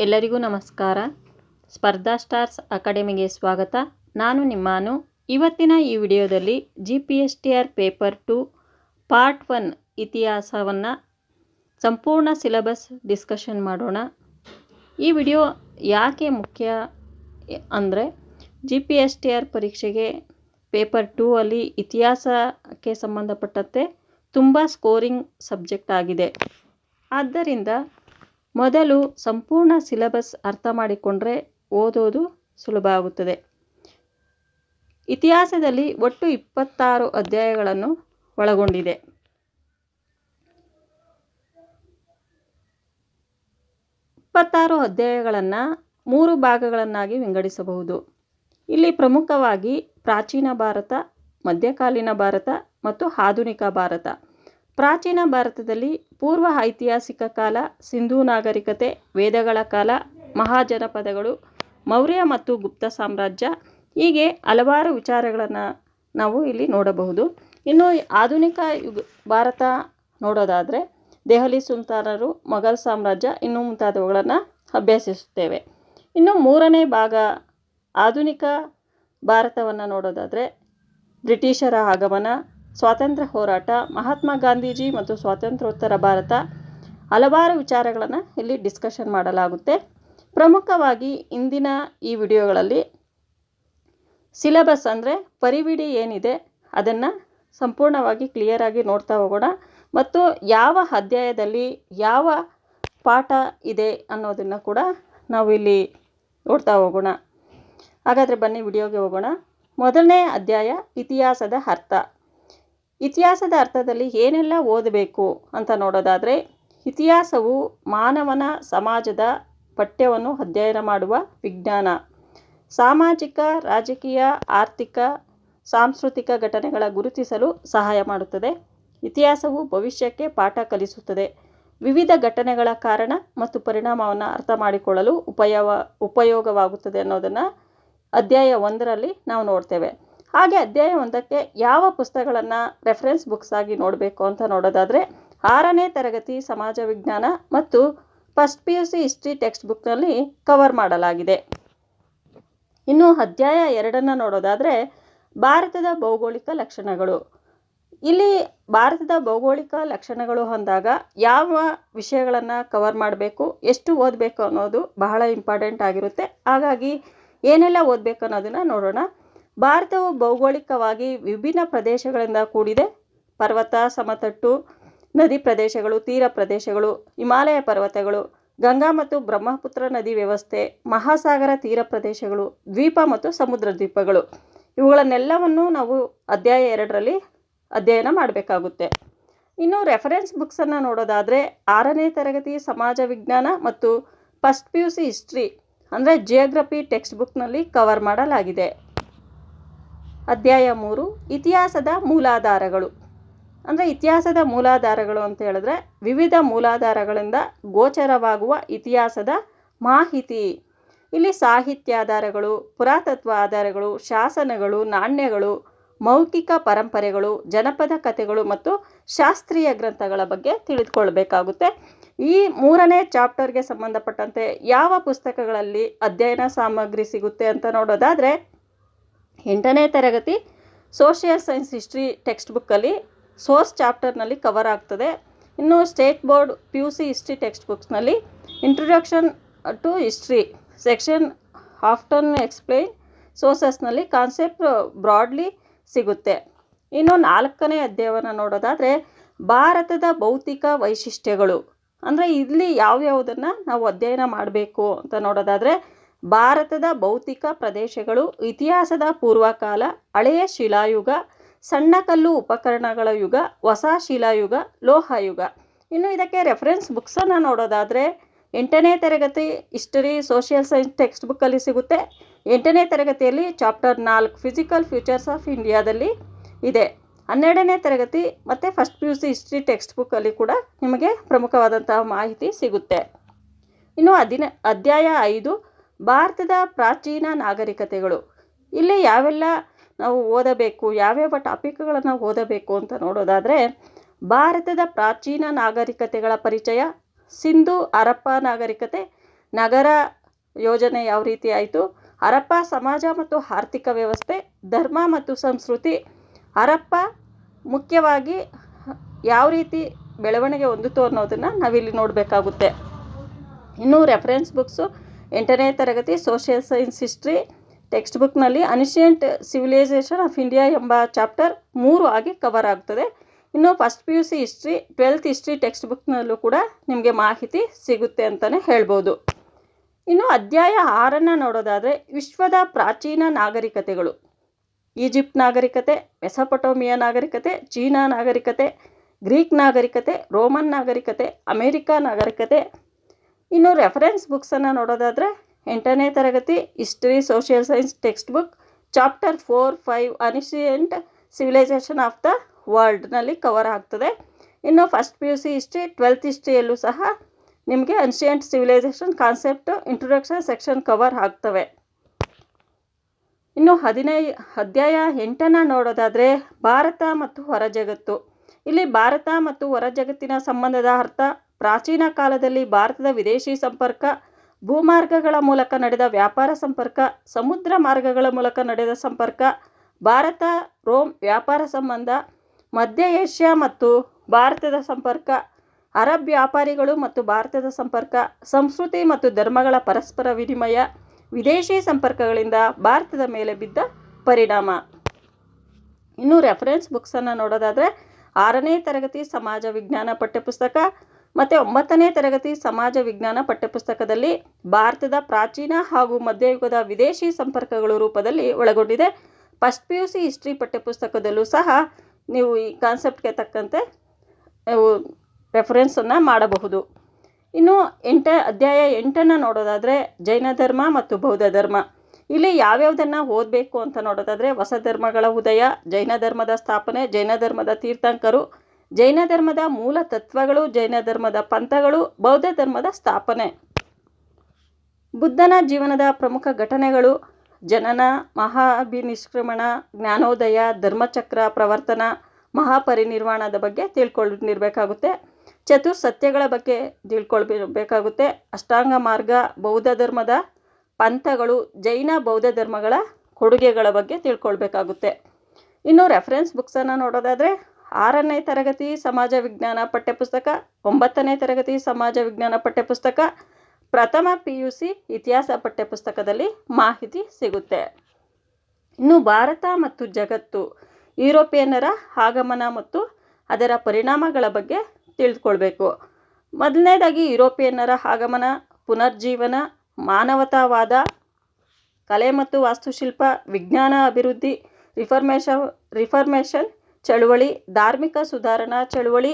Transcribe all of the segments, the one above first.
ಎಲ್ಲರಿಗೂ ನಮಸ್ಕಾರ. ಸ್ಪರ್ಧಾ ಸ್ಟಾರ್ಸ್ ಅಕಾಡೆಮಿಗೆ ಸ್ವಾಗತ. ನಾನು ನಿಮ್ಮಾನು. ಇವತ್ತಿನ ಈ ವಿಡಿಯೋದಲ್ಲಿ GPSTR ಪೇಪರ್ 2 ಪಾರ್ಟ್ 1 ಇತಿಹಾಸವನ್ನು ಸಂಪೂರ್ಣ ಸಿಲೆಬಸ್ ಡಿಸ್ಕಷನ್ ಮಾಡೋಣ. ಈ ವಿಡಿಯೋ ಯಾಕೆ ಮುಖ್ಯ ಅಂದರೆ GPSTR ಪರೀಕ್ಷೆಗೆ ಪೇಪರ್ 2 ಅಲ್ಲಿ ಇತಿಹಾಸಕ್ಕೆ ಸಂಬಂಧಪಟ್ಟಂತೆ ತುಂಬ ಸ್ಕೋರಿಂಗ್ ಸಬ್ಜೆಕ್ಟ್ ಆಗಿದೆ. ಆದ್ದರಿಂದ ಮೊದಲು ಸಂಪೂರ್ಣ ಸಿಲೆಬಸ್ ಅರ್ಥ ಮಾಡಿಕೊಂಡ್ರೆ ಓದೋದು ಸುಲಭ ಆಗುತ್ತದೆ. ಇತಿಹಾಸದಲ್ಲಿ ಒಟ್ಟು 26 ಅಧ್ಯಾಯಗಳನ್ನು ಒಳಗೊಂಡಿದೆ. ಅಧ್ಯಾಯಗಳನ್ನು 3 ಭಾಗಗಳನ್ನಾಗಿ ವಿಂಗಡಿಸಬಹುದು. ಇಲ್ಲಿ ಪ್ರಮುಖವಾಗಿ ಪ್ರಾಚೀನ ಭಾರತ, ಮಧ್ಯಕಾಲೀನ ಭಾರತ ಮತ್ತು ಆಧುನಿಕ ಭಾರತ. ಪ್ರಾಚೀನ ಭಾರತದಲ್ಲಿ ಪೂರ್ವ ಐತಿಹಾಸಿಕ ಕಾಲ, ಸಿಂಧೂ ನಾಗರಿಕತೆ, ವೇದಗಳ ಕಾಲ, ಮಹಾಜನಪದಗಳು, ಮೌರ್ಯ ಮತ್ತು ಗುಪ್ತ ಸಾಮ್ರಾಜ್ಯ, ಹೀಗೆ ಹಲವಾರು ವಿಚಾರಗಳನ್ನು ನಾವು ಇಲ್ಲಿ ನೋಡಬಹುದು. ಇನ್ನು ಆಧುನಿಕ ಭಾರತ ನೋಡೋದಾದರೆ ದೆಹಲಿ ಸುಲ್ತಾನರು, ಮೊಘಲ್ ಸಾಮ್ರಾಜ್ಯ ಇನ್ನೂ ಮುಂತಾದವುಗಳನ್ನು ಅಭ್ಯಸಿಸುತ್ತೇವೆ. ಇನ್ನು 3ನೇ ಭಾಗ ಆಧುನಿಕ ಭಾರತವನ್ನು ನೋಡೋದಾದರೆ ಬ್ರಿಟಿಷರ ಆಗಮನ, ಸ್ವಾತಂತ್ರ್ಯ ಹೋರಾಟ, ಮಹಾತ್ಮ ಗಾಂಧೀಜಿ ಮತ್ತು ಸ್ವಾತಂತ್ರ್ಯೋತ್ತರ ಭಾರತ, ಹಲವಾರು ವಿಚಾರಗಳನ್ನು ಇಲ್ಲಿ ಡಿಸ್ಕಷನ್ ಮಾಡಲಾಗುತ್ತೆ. ಪ್ರಮುಖವಾಗಿ ಇಂದಿನ ಈ ವಿಡಿಯೋಗಳಲ್ಲಿ ಸಿಲೆಬಸ್ ಅಂದರೆ ಪರಿವಿಡಿ ಏನಿದೆ ಅದನ್ನು ಸಂಪೂರ್ಣವಾಗಿ ಕ್ಲಿಯರಾಗಿ ನೋಡ್ತಾ ಹೋಗೋಣ ಮತ್ತು ಯಾವ ಅಧ್ಯಾಯದಲ್ಲಿ ಯಾವ ಪಾಠ ಇದೆ ಅನ್ನೋದನ್ನು ಕೂಡ ನಾವು ಇಲ್ಲಿ ನೋಡ್ತಾ ಹೋಗೋಣ. ಹಾಗಾದರೆ ಬನ್ನಿ ವಿಡಿಯೋಗೆ ಹೋಗೋಣ. ಮೊದಲನೇ ಅಧ್ಯಾಯ ಇತಿಹಾಸದ ಅರ್ಥ. ಇತಿಹಾಸದ ಅರ್ಥದಲ್ಲಿ ಏನೆಲ್ಲ ಓದಬೇಕು ಅಂತ ನೋಡೋದಾದರೆ ಇತಿಹಾಸವು ಮಾನವನ ಸಮಾಜದ ಪಠ್ಯವನ್ನು ಅಧ್ಯಯನ ಮಾಡುವ ವಿಜ್ಞಾನ. ಸಾಮಾಜಿಕ, ರಾಜಕೀಯ, ಆರ್ಥಿಕ, ಸಾಂಸ್ಕೃತಿಕ ಘಟನೆಗಳ ಗುರುತಿಸಲು ಸಹಾಯ ಮಾಡುತ್ತದೆ. ಇತಿಹಾಸವು ಭವಿಷ್ಯಕ್ಕೆ ಪಾಠ ಕಲಿಸುತ್ತದೆ. ವಿವಿಧ ಘಟನೆಗಳ ಕಾರಣ ಮತ್ತು ಪರಿಣಾಮವನ್ನು ಅರ್ಥ ಮಾಡಿಕೊಳ್ಳಲು ಉಪಯೋಗವಾಗುತ್ತದೆ ಅನ್ನೋದನ್ನು ಅಧ್ಯಾಯ 1ರಲ್ಲಿ ನಾವು ನೋಡ್ತೇವೆ. ಹಾಗೆ ಅಧ್ಯಾಯ 1ಕ್ಕೆ ಯಾವ ಪುಸ್ತಕಗಳನ್ನು ರೆಫರೆನ್ಸ್ ಬುಕ್ಸ್ ಆಗಿ ನೋಡಬೇಕು ಅಂತ ನೋಡೋದಾದರೆ 6ನೇ ತರಗತಿ ಸಮಾಜ ವಿಜ್ಞಾನ ಮತ್ತು ಫಸ್ಟ್ PUC ಹಿಸ್ಟ್ರಿ ಟೆಕ್ಸ್ಟ್ ಬುಕ್ನಲ್ಲಿ ಕವರ್ ಮಾಡಲಾಗಿದೆ. ಇನ್ನು ಅಧ್ಯಾಯ 2ನ್ನು ನೋಡೋದಾದರೆ ಭಾರತದ ಭೌಗೋಳಿಕ ಲಕ್ಷಣಗಳು. ಇಲ್ಲಿ ಭಾರತದ ಭೌಗೋಳಿಕ ಲಕ್ಷಣಗಳು ಅಂದಾಗ ಯಾವ ವಿಷಯಗಳನ್ನು ಕವರ್ ಮಾಡಬೇಕು, ಎಷ್ಟು ಓದಬೇಕು ಅನ್ನೋದು ಬಹಳ ಇಂಪಾರ್ಟೆಂಟ್ ಆಗಿರುತ್ತೆ. ಹಾಗಾಗಿ ಏನೆಲ್ಲ ಓದಬೇಕು ಅನ್ನೋದನ್ನು ನೋಡೋಣ. ಭಾರತವು ಭೌಗೋಳಿಕವಾಗಿ ವಿಭಿನ್ನ ಪ್ರದೇಶಗಳಿಂದ ಕೂಡಿದೆ. ಪರ್ವತ, ಸಮತಟ್ಟು, ನದಿ ಪ್ರದೇಶಗಳು, ತೀರ ಪ್ರದೇಶಗಳು, ಹಿಮಾಲಯ ಪರ್ವತಗಳು, ಗಂಗಾ ಮತ್ತು ಬ್ರಹ್ಮಪುತ್ರ ನದಿ ವ್ಯವಸ್ಥೆ, ಮಹಾಸಾಗರ ತೀರ ಪ್ರದೇಶಗಳು, ದ್ವೀಪ ಮತ್ತು ಸಮುದ್ರ ದ್ವೀಪಗಳು, ಇವುಗಳನ್ನೆಲ್ಲವನ್ನು ನಾವು ಅಧ್ಯಾಯ 2ರಲ್ಲಿ ಅಧ್ಯಯನ ಮಾಡಬೇಕಾಗುತ್ತೆ. ಇನ್ನು ರೆಫರೆನ್ಸ್ ಬುಕ್ಸನ್ನು ನೋಡೋದಾದರೆ 6ನೇ ತರಗತಿ ಸಮಾಜ ವಿಜ್ಞಾನ ಮತ್ತು ಫಸ್ಟ್ PUC ಹಿಸ್ಟ್ರಿ ಅಂದರೆ ಜಿಯೋಗ್ರಫಿ ಟೆಕ್ಸ್ಟ್ ಬುಕ್ನಲ್ಲಿ ಕವರ್ ಮಾಡಲಾಗಿದೆ. ಅಧ್ಯಾಯ 3 ಇತಿಹಾಸದ ಮೂಲಾಧಾರಗಳು. ಅಂದರೆ ಇತಿಹಾಸದ ಮೂಲಾಧಾರಗಳು ಅಂತ ಹೇಳಿದ್ರೆ ವಿವಿಧ ಮೂಲಾಧಾರಗಳಿಂದ ಗೋಚರವಾಗುವ ಇತಿಹಾಸದ ಮಾಹಿತಿ. ಇಲ್ಲಿ ಸಾಹಿತ್ಯಾಧಾರಗಳು, ಪುರಾತತ್ವ ಆಧಾರಗಳು, ಶಾಸನಗಳು, ನಾಣ್ಯಗಳು, ಮೌಖಿಕ ಪರಂಪರೆಗಳು, ಜನಪದ ಕಥೆಗಳು ಮತ್ತು ಶಾಸ್ತ್ರೀಯ ಗ್ರಂಥಗಳ ಬಗ್ಗೆ ತಿಳಿದುಕೊಳ್ಬೇಕಾಗುತ್ತೆ. ಈ 3ನೇ ಚಾಪ್ಟರ್ಗೆ ಸಂಬಂಧಪಟ್ಟಂತೆ ಯಾವ ಪುಸ್ತಕಗಳಲ್ಲಿ ಅಧ್ಯಯನ ಸಾಮಗ್ರಿ ಸಿಗುತ್ತೆ ಅಂತ ನೋಡೋದಾದರೆ 8ನೇ ತರಗತಿ ಸೋಷಿಯಲ್ ಸೈನ್ಸ್ ಹಿಸ್ಟ್ರಿ ಟೆಕ್ಸ್ಟ್ ಬುಕ್ಕಲ್ಲಿ ಸೋರ್ಸ್ ಚಾಪ್ಟರ್ನಲ್ಲಿ ಕವರ್ ಆಗ್ತದೆ. ಇನ್ನು state board PUC history text ಬುಕ್ಸ್ನಲ್ಲಿ introduction to history section often explain ಸೋರ್ಸಸ್ನಲ್ಲಿ ಕಾನ್ಸೆಪ್ಟ್ ಬ್ರಾಡ್ಲಿ ಸಿಗುತ್ತೆ. ಇನ್ನು 4ನೇ ಅಧ್ಯಾಯವನ್ನು ನೋಡೋದಾದರೆ ಭಾರತದ ಭೌತಿಕ ವೈಶಿಷ್ಟ್ಯಗಳು. ಅಂದರೆ ಇಲ್ಲಿ ಯಾವ್ಯಾವುದನ್ನು ನಾವು ಅಧ್ಯಯನ ಮಾಡಬೇಕು ಅಂತ ನೋಡೋದಾದರೆ ಭಾರತದ ಭೌತಿಕ ಪ್ರದೇಶಗಳು, ಇತಿಹಾಸದ ಪೂರ್ವಕಾಲ, ಹಳೆಯ ಶಿಲಾಯುಗ, ಸಣ್ಣ ಕಲ್ಲು ಉಪಕರಣಗಳ ಯುಗ, ಹೊಸ ಶಿಲಾಯುಗ, ಲೋಹಯುಗ. ಇನ್ನು ಇದಕ್ಕೆ ರೆಫರೆನ್ಸ್ ಬುಕ್ಸನ್ನು ನೋಡೋದಾದರೆ 8ನೇ ತರಗತಿ ಹಿಸ್ಟರಿ ಸೋಷಿಯಲ್ ಸೈನ್ಸ್ ಟೆಕ್ಸ್ಟ್ ಬುಕ್ಕಲ್ಲಿ ಸಿಗುತ್ತೆ. 8ನೇ ತರಗತಿಯಲ್ಲಿ ಚಾಪ್ಟರ್ 4 ಫಿಸಿಕಲ್ ಫ್ಯೂಚರ್ಸ್ ಆಫ್ ಇಂಡಿಯಾದಲ್ಲಿ ಇದೆ. 12ನೇ ತರಗತಿ ಮತ್ತು ಫಸ್ಟ್ PUC ಹಿಸ್ಟ್ರಿ ಟೆಕ್ಸ್ಟ್ ಬುಕ್ಕಲ್ಲಿ ಕೂಡ ನಿಮಗೆ ಪ್ರಮುಖವಾದಂತಹ ಮಾಹಿತಿ ಸಿಗುತ್ತೆ. ಇನ್ನು ಅಧ್ಯಾಯ 5 ಭಾರತದ ಪ್ರಾಚೀನ ನಾಗರಿಕತೆಗಳು. ಇಲ್ಲಿ ಯಾವೆಲ್ಲ ನಾವು ಓದಬೇಕು, ಯಾವ್ಯಾವ ಟಾಪಿಕ್ಗಳನ್ನು ಓದಬೇಕು ಅಂತ ನೋಡೋದಾದರೆ ಭಾರತದ ಪ್ರಾಚೀನ ನಾಗರಿಕತೆಗಳ ಪರಿಚಯ, ಸಿಂಧು ಹರಪ್ಪ ನಾಗರಿಕತೆ, ನಗರ ಯೋಜನೆ ಯಾವ ರೀತಿ ಆಯಿತು, ಹರಪ್ಪ ಸಮಾಜ ಮತ್ತು ಆರ್ಥಿಕ ವ್ಯವಸ್ಥೆ, ಧರ್ಮ ಮತ್ತು ಸಂಸ್ಕೃತಿ, ಹರಪ್ಪ ಮುಖ್ಯವಾಗಿ ಯಾವ ರೀತಿ ಬೆಳವಣಿಗೆ ಹೊಂದಿತು ಅನ್ನೋದನ್ನು ನಾವಿಲ್ಲಿ ನೋಡಬೇಕಾಗುತ್ತೆ. ಇನ್ನು ರೆಫರೆನ್ಸ್ ಬುಕ್ಸು 8ನೇ ತರಗತಿ ಸೋಷಿಯಲ್ ಸೈನ್ಸ್ ಹಿಸ್ಟ್ರಿ ಟೆಕ್ಸ್ಟ್ ಬುಕ್ನಲ್ಲಿ ಅನ್ಷಿಯಂಟ್ ಸಿವಿಲೈಸೇಷನ್ ಆಫ್ ಇಂಡಿಯಾ ಎಂಬ ಚಾಪ್ಟರ್ 3 ಆಗಿ ಕವರ್ ಆಗ್ತದೆ. ಇನ್ನು first PUC history 12th history text ಬುಕ್ನಲ್ಲೂ ಕೂಡ ನಿಮಗೆ ಮಾಹಿತಿ ಸಿಗುತ್ತೆ ಅಂತಲೇ ಹೇಳ್ಬೋದು. ಇನ್ನು ಅಧ್ಯಾಯ 6 ನೋಡೋದಾದರೆ ವಿಶ್ವದ ಪ್ರಾಚೀನ ನಾಗರಿಕತೆಗಳು, ಈಜಿಪ್ಟ್ ನಾಗರಿಕತೆ, ಮೆಸೊಪೊಟೇಮಿಯಾ ನಾಗರಿಕತೆ, ಚೀನಾ ನಾಗರಿಕತೆ, ಗ್ರೀಕ್ ನಾಗರಿಕತೆ, ರೋಮನ್ ನಾಗರಿಕತೆ, ಅಮೇರಿಕಾ ನಾಗರಿಕತೆ. ಇನ್ನು ರೆಫರೆನ್ಸ್ ಬುಕ್ಸನ್ನು ನೋಡೋದಾದರೆ 8ನೇ ತರಗತಿ history social science text book chapter 4, 5 ancient civilisation of the ವರ್ಲ್ಡ್ನಲ್ಲಿ ಕವರ್ ಆಗ್ತದೆ. ಇನ್ನು ಫಸ್ಟ್ PUC ಹಿಸ್ಟ್ರಿ 12th ಹಿಸ್ಟ್ರಿಯಲ್ಲೂ ಸಹ ನಿಮಗೆ ancient civilisation concept introduction section cover ಆಗ್ತವೆ. ಇನ್ನು ಅಧ್ಯಾಯ 8 ನೋಡೋದಾದರೆ ಭಾರತ ಮತ್ತು ಹೊರಜಗತ್ತು. ಇಲ್ಲಿ ಭಾರತ ಮತ್ತು ಹೊರಜಗತ್ತಿನ ಸಂಬಂಧದ ಅರ್ಥ, ಪ್ರಾಚೀನ ಕಾಲದಲ್ಲಿ ಭಾರತದ ವಿದೇಶಿ ಸಂಪರ್ಕ, ಭೂಮಾರ್ಗಗಳ ಮೂಲಕ ನಡೆದ ವ್ಯಾಪಾರ ಸಂಪರ್ಕ, ಸಮುದ್ರ ಮಾರ್ಗಗಳ ಮೂಲಕ ನಡೆದ ಸಂಪರ್ಕ, ಭಾರತ ರೋಮ್ ವ್ಯಾಪಾರ ಸಂಬಂಧ, ಮಧ್ಯ ಏಷ್ಯಾ ಮತ್ತು ಭಾರತದ ಸಂಪರ್ಕ, ಅರಬ್ ವ್ಯಾಪಾರಿಗಳು ಮತ್ತು ಭಾರತದ ಸಂಪರ್ಕ, ಸಂಸ್ಕೃತಿ ಮತ್ತು ಧರ್ಮಗಳ ಪರಸ್ಪರ ವಿನಿಮಯ, ವಿದೇಶಿ ಸಂಪರ್ಕಗಳಿಂದ ಭಾರತದ ಮೇಲೆ ಬಿದ್ದ ಪರಿಣಾಮ. ಇನ್ನು ರೆಫರೆನ್ಸ್ ಬುಕ್ಸನ್ನು ನೋಡೋದಾದರೆ 6ನೇ ತರಗತಿ ಸಮಾಜ ವಿಜ್ಞಾನ ಪಠ್ಯಪುಸ್ತಕ ಮತ್ತು 9ನೇ ತರಗತಿ ಸಮಾಜ ವಿಜ್ಞಾನ ಪಠ್ಯಪುಸ್ತಕದಲ್ಲಿ ಭಾರತದ ಪ್ರಾಚೀನ ಹಾಗೂ ಮಧ್ಯಯುಗದ ವಿದೇಶಿ ಸಂಪರ್ಕಗಳು ರೂಪದಲ್ಲಿ ಒಳಗೊಂಡಿದೆ. ಫಸ್ಟ್ PUC ಹಿಸ್ಟ್ರಿ ಪಠ್ಯಪುಸ್ತಕದಲ್ಲೂ ಸಹ ನೀವು ಈ ಕಾನ್ಸೆಪ್ಟ್ಗೆ ತಕ್ಕಂತೆ ನೀವು ರೆಫರೆನ್ಸನ್ನು ಮಾಡಬಹುದು. ಇನ್ನು ಅಧ್ಯಾಯ 8 ನೋಡೋದಾದರೆ ಜೈನ ಧರ್ಮ ಮತ್ತು ಬೌದ್ಧ ಧರ್ಮ. ಇಲ್ಲಿ ಯಾವ್ಯಾವುದನ್ನು ಓದಬೇಕು ಅಂತ ನೋಡೋದಾದರೆ ಹೊಸ ಧರ್ಮಗಳ ಉದಯ, ಜೈನ ಧರ್ಮದ ಸ್ಥಾಪನೆ, ಜೈನ ಧರ್ಮದ ತೀರ್ಥಂಕರು, ಜೈನ ಧರ್ಮದ ಮೂಲ ತತ್ವಗಳು, ಜೈನ ಧರ್ಮದ ಪಂಥಗಳು, ಬೌದ್ಧ ಧರ್ಮದ ಸ್ಥಾಪನೆ, ಬುದ್ಧನ ಜೀವನದ ಪ್ರಮುಖ ಘಟನೆಗಳು, ಜನನ, ಮಹಾಭಿನಿಷ್ಕ್ರಮಣ, ಜ್ಞಾನೋದಯ, ಧರ್ಮಚಕ್ರ ಪ್ರವರ್ತನ, ಮಹಾಪರಿನಿರ್ವಾಣದ ಬಗ್ಗೆ ತಿಳ್ಕೊಂಡಿರಬೇಕಾಗುತ್ತೆ. ಚತುರ್ಸತ್ಯಗಳ ಬಗ್ಗೆ ತಿಳ್ಕೊಳ್ಬೇಕಾಗುತ್ತೆ. ಅಷ್ಟಾಂಗ ಮಾರ್ಗ, ಬೌದ್ಧ ಧರ್ಮದ ಪಂಥಗಳು, ಜೈನ ಬೌದ್ಧ ಧರ್ಮಗಳ ಕೊಡುಗೆಗಳ ಬಗ್ಗೆ ತಿಳ್ಕೊಳ್ಬೇಕಾಗುತ್ತೆ. ಇನ್ನು ರೆಫರೆನ್ಸ್ ಬುಕ್ಸನ್ನು ನೋಡೋದಾದರೆ 6ನೇ ತರಗತಿ ಸಮಾಜ ವಿಜ್ಞಾನ ಪಠ್ಯಪುಸ್ತಕ, 9ನೇ ತರಗತಿ ಸಮಾಜ ವಿಜ್ಞಾನ ಪಠ್ಯಪುಸ್ತಕ, ಪ್ರಥಮ PUC ಇತಿಹಾಸ ಪಠ್ಯಪುಸ್ತಕದಲ್ಲಿ ಮಾಹಿತಿ ಸಿಗುತ್ತೆ. ಇನ್ನು ಭಾರತ ಮತ್ತು ಜಗತ್ತು, ಯುರೋಪಿಯನ್ನರ ಆಗಮನ ಮತ್ತು ಅದರ ಪರಿಣಾಮಗಳ ಬಗ್ಗೆ ತಿಳಿದುಕೊಳ್ಬೇಕು. ಮೊದಲನೇದಾಗಿ ಯುರೋಪಿಯನ್ನರ ಆಗಮನ, ಪುನರ್ಜೀವನ, ಮಾನವತಾವಾದ, ಕಲೆ ಮತ್ತು ವಾಸ್ತುಶಿಲ್ಪ, ವಿಜ್ಞಾನ ಅಭಿವೃದ್ಧಿ, ರಿಫಾರ್ಮೇಷನ್ ಚಳುವಳಿ, ಧಾರ್ಮಿಕ ಸುಧಾರಣಾ ಚಳುವಳಿ,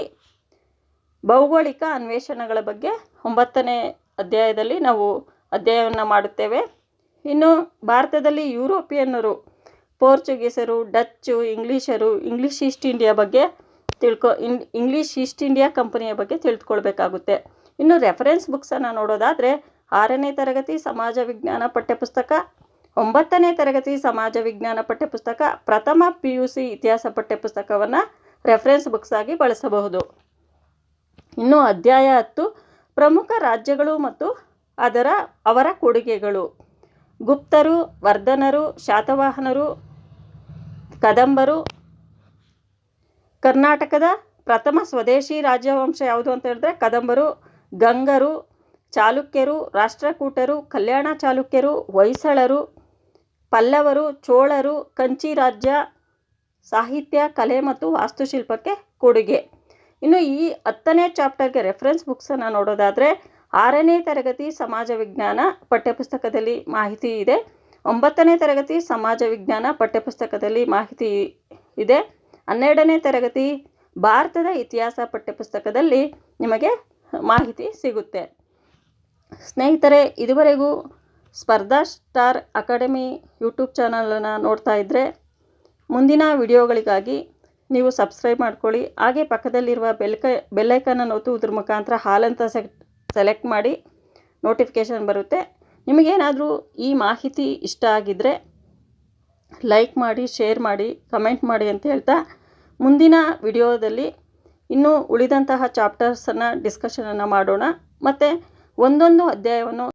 ಭೌಗೋಳಿಕ ಅನ್ವೇಷಣೆಗಳ ಬಗ್ಗೆ 9ನೇ ಅಧ್ಯಾಯದಲ್ಲಿ ನಾವು ಅಧ್ಯಯನವನ್ನು ಮಾಡುತ್ತೇವೆ. ಇನ್ನು ಭಾರತದಲ್ಲಿ ಯುರೋಪಿಯನ್ನರು, ಪೋರ್ಚುಗೀಸರು, ಡಚ್ಚು, ಇಂಗ್ಲೀಷರು, ಇಂಗ್ಲೀಷ್ ಈಸ್ಟ್ ಇಂಡಿಯಾ ಬಗ್ಗೆ ಇಂಗ್ಲೀಷ್ ಈಸ್ಟ್ ಇಂಡಿಯಾ ಕಂಪನಿಯ ಬಗ್ಗೆ ತಿಳ್ಕೊಳ್ಬೇಕಾಗುತ್ತೆ. ಇನ್ನು ರೆಫರೆನ್ಸ್ ಬುಕ್ಸನ್ನು ನೋಡೋದಾದರೆ 6ನೇ ತರಗತಿ ಸಮಾಜ ವಿಜ್ಞಾನ ಪಠ್ಯಪುಸ್ತಕ, 9ನೇ ತರಗತಿ ಸಮಾಜ ವಿಜ್ಞಾನ ಪಠ್ಯಪುಸ್ತಕ, ಪ್ರಥಮ PUC ಇತಿಹಾಸ ಪಠ್ಯಪುಸ್ತಕವನ್ನು ರೆಫರೆನ್ಸ್ ಬುಕ್ಸ್ ಆಗಿ ಬಳಸಬಹುದು. ಇನ್ನು ಅಧ್ಯಾಯ 10 ಪ್ರಮುಖ ರಾಜ್ಯಗಳು ಮತ್ತು ಅವರ ಕೊಡುಗೆಗಳು. ಗುಪ್ತರು, ವರ್ಧನರು, ಶಾತವಾಹನರು, ಕದಂಬರು. ಕರ್ನಾಟಕದ ಪ್ರಥಮ ಸ್ವದೇಶಿ ರಾಜವಂಶ ಯಾವುದು ಅಂತ ಹೇಳಿದ್ರೆ ಕದಂಬರು. ಗಂಗರು, ಚಾಲುಕ್ಯರು, ರಾಷ್ಟ್ರಕೂಟರು, ಕಲ್ಯಾಣ ಚಾಲುಕ್ಯರು, ಹೊಯ್ಸಳರು, ಪಲ್ಲವರು, ಚೋಳರು, ಕಂಚಿ ರಾಜ್ಯ. ಸಾಹಿತ್ಯ, ಕಲೆ ಮತ್ತು ವಾಸ್ತುಶಿಲ್ಪಕ್ಕೆ ಕೊಡುಗೆ. ಇನ್ನು ಈ 10ನೇ ಚಾಪ್ಟರ್ಗೆ ರೆಫರೆನ್ಸ್ ಬುಕ್ಸನ್ನು ನೋಡೋದಾದರೆ 6ನೇ ತರಗತಿ ಸಮಾಜ ವಿಜ್ಞಾನ ಪಠ್ಯಪುಸ್ತಕದಲ್ಲಿ ಮಾಹಿತಿ ಇದೆ. 9ನೇ ತರಗತಿ ಸಮಾಜ ವಿಜ್ಞಾನ ಪಠ್ಯಪುಸ್ತಕದಲ್ಲಿ ಮಾಹಿತಿ ಇದೆ. 12ನೇ ತರಗತಿ ಭಾರತದ ಇತಿಹಾಸ ಪಠ್ಯಪುಸ್ತಕದಲ್ಲಿ ನಿಮಗೆ ಮಾಹಿತಿ ಸಿಗುತ್ತೆ. ಸ್ನೇಹಿತರೆ, ಇದುವರೆಗೂ ಸ್ಪರ್ಧಾ ಸ್ಟಾರ್ ಅಕಾಡೆಮಿ ಯೂಟ್ಯೂಬ್ ಚಾನಲನ್ನು ನೋಡ್ತಾ ಇದ್ದರೆ ಮುಂದಿನ ವಿಡಿಯೋಗಳಿಗಾಗಿ ನೀವು ಸಬ್ಸ್ಕ್ರೈಬ್ ಮಾಡ್ಕೊಳ್ಳಿ. ಹಾಗೆ ಪಕ್ಕದಲ್ಲಿರುವ ಬೆಲ್ಲೈಕನನ್ನು ಒತ್ತುವುದ್ರ ಮುಖಾಂತರ ಹಾಲ್ ಅಂತ ಸೆಲೆಕ್ಟ್ ಮಾಡಿ ನೋಟಿಫಿಕೇಷನ್ ಬರುತ್ತೆ. ನಿಮಗೇನಾದರೂ ಈ ಮಾಹಿತಿ ಇಷ್ಟ ಆಗಿದ್ದರೆ ಲೈಕ್ ಮಾಡಿ, ಶೇರ್ ಮಾಡಿ, ಕಮೆಂಟ್ ಮಾಡಿ ಅಂತ ಹೇಳ್ತಾ ಮುಂದಿನ ವಿಡಿಯೋದಲ್ಲಿ ಇನ್ನೂ ಉಳಿದಂತಹ ಚಾಪ್ಟರ್ಸನ್ನು ಡಿಸ್ಕಷನನ್ನು ಮಾಡೋಣ. ಮತ್ತು ಒಂದೊಂದು ಅಧ್ಯಾಯವನ್ನು